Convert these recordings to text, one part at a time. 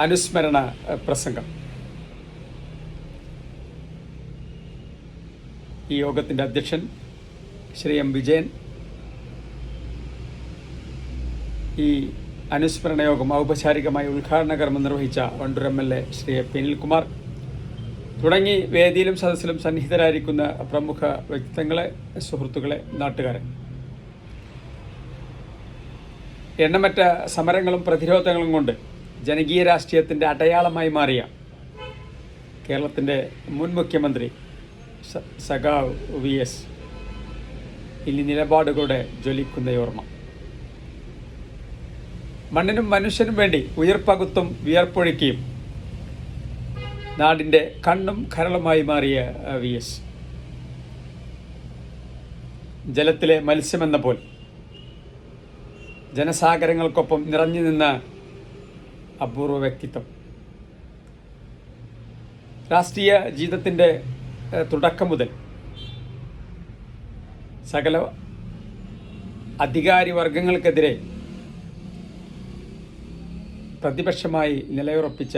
അനുസ്മരണ പ്രസംഗം. ഈ യോഗത്തിൻ്റെ അധ്യക്ഷൻ ശ്രീ എം വിജയൻ ഈ അനുസ്മരണ യോഗം ഔപചാരികമായി ഉദ്ഘാടന കർമ്മം നിർവഹിച്ച വണ്ടൂർ MLA ശ്രീ പി അനിൽകുമാർ തുടങ്ങി വേദിയിലും സദസ്സിലും സന്നിഹിതരായിരിക്കുന്ന പ്രമുഖ വ്യക്തിത്വങ്ങളെ, സുഹൃത്തുക്കളെ, നാട്ടുകാരെ, എണ്ണമറ്റ സമരങ്ങളും പ്രതിരോധങ്ങളും കൊണ്ട് ജനകീയ രാഷ്ട്രീയത്തിൻ്റെ അടയാളമായി മാറിയ കേരളത്തിൻ്റെ മുൻ മുഖ്യമന്ത്രി സഖാവ് VS ഇനി നിലപാടുകളുടെ ജ്വലിക്കുന്ന ഓർമ്മ. മണ്ണിനും മനുഷ്യനും വേണ്ടി ഉയർപ്പകുത്തും വിയർപ്പൊഴുക്കിയും നാടിൻ്റെ കണ്ണും കരളുമായി മാറിയ VS ജലത്തിലെ മത്സ്യമെന്ന പോൽ ജനസാഗരങ്ങൾക്കൊപ്പം നിറഞ്ഞു നിന്ന അപൂർവ വ്യക്തിത്വം. രാഷ്ട്രീയ ജീവിതത്തിൻ്റെ തുടക്കം മുതൽ സകല അധികാരി വർഗങ്ങൾക്കെതിരെ പ്രതിപക്ഷമായി നിലയുറപ്പിച്ച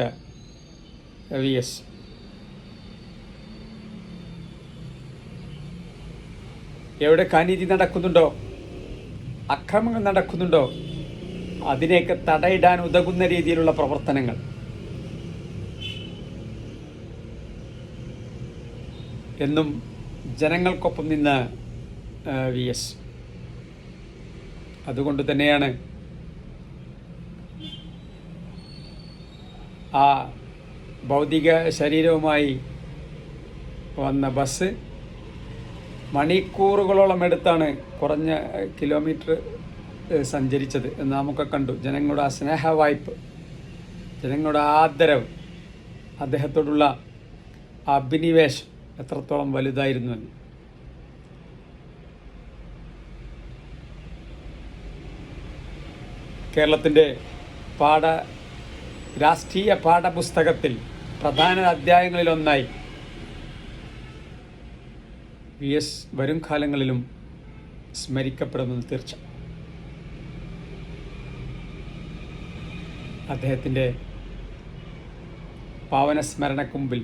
VS എവിടെ അനീതി നടക്കുന്നുണ്ടോ, അക്രമങ്ങൾ നടക്കുന്നുണ്ടോ, അതിനെയൊക്കെ തടയിടാൻ ഉതകുന്ന രീതിയിലുള്ള പ്രവർത്തനങ്ങൾ എന്നും ജനങ്ങൾക്കൊപ്പം നിന്ന VS. അതുകൊണ്ട് തന്നെയാണ് ആ ഭൗതിക ശരീരവുമായി വന്ന ബസ് മണിക്കൂറുകളോളം എടുത്താണ് കുറഞ്ഞ കിലോമീറ്റർ സഞ്ചരിച്ചത് എന്ന് നമുക്ക് കണ്ടു. ജനങ്ങളുടെ ആ സ്നേഹവായ്പ്, ജനങ്ങളുടെ ആദരവ്, അദ്ദേഹത്തോടുള്ള അഭിനിവേശം എത്രത്തോളം വലുതായിരുന്നുവെന്ന്. കേരളത്തിൻ്റെ രാഷ്ട്രീയ പാഠപുസ്തകത്തിൽ പ്രധാന അധ്യായങ്ങളിലൊന്നായി VS വരും കാലങ്ങളിലും സ്മരിക്കപ്പെടുമെന്ന് തീർച്ച. അദ്ദേഹത്തിൻ്റെ പാവന സ്മരണയ്ക്ക് മുമ്പിൽ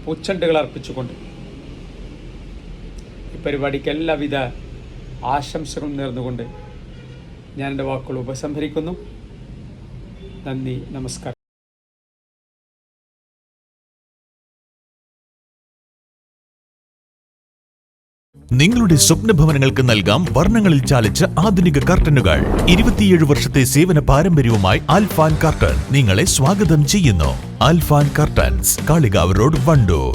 പൂച്ചെണ്ടുകൾ അർപ്പിച്ചുകൊണ്ട് ഈ പരിപാടിക്ക് എല്ലാവിധ ആശംസകളും നേർന്നുകൊണ്ട് ഞാൻ എൻ്റെ വാക്കുകൾ ഉപസംഹരിക്കുന്നു. നന്ദി, നമസ്കാരം. നിങ്ങളുടെ സ്വപ്ന ഭവനങ്ങൾക്ക് നൽകാം വർണ്ണങ്ങളിൽ ചാലിച്ച ആധുനിക കർട്ടനുകൾ. 27 വർഷത്തെ സേവന പാരമ്പര്യവുമായി അൽഫാൻ കർട്ടൻ നിങ്ങളെ സ്വാഗതം ചെയ്യുന്നു. അൽഫാൻ കർട്ടൻസ്, കാളികാവ് റോഡ്, വണ്ടൂർ.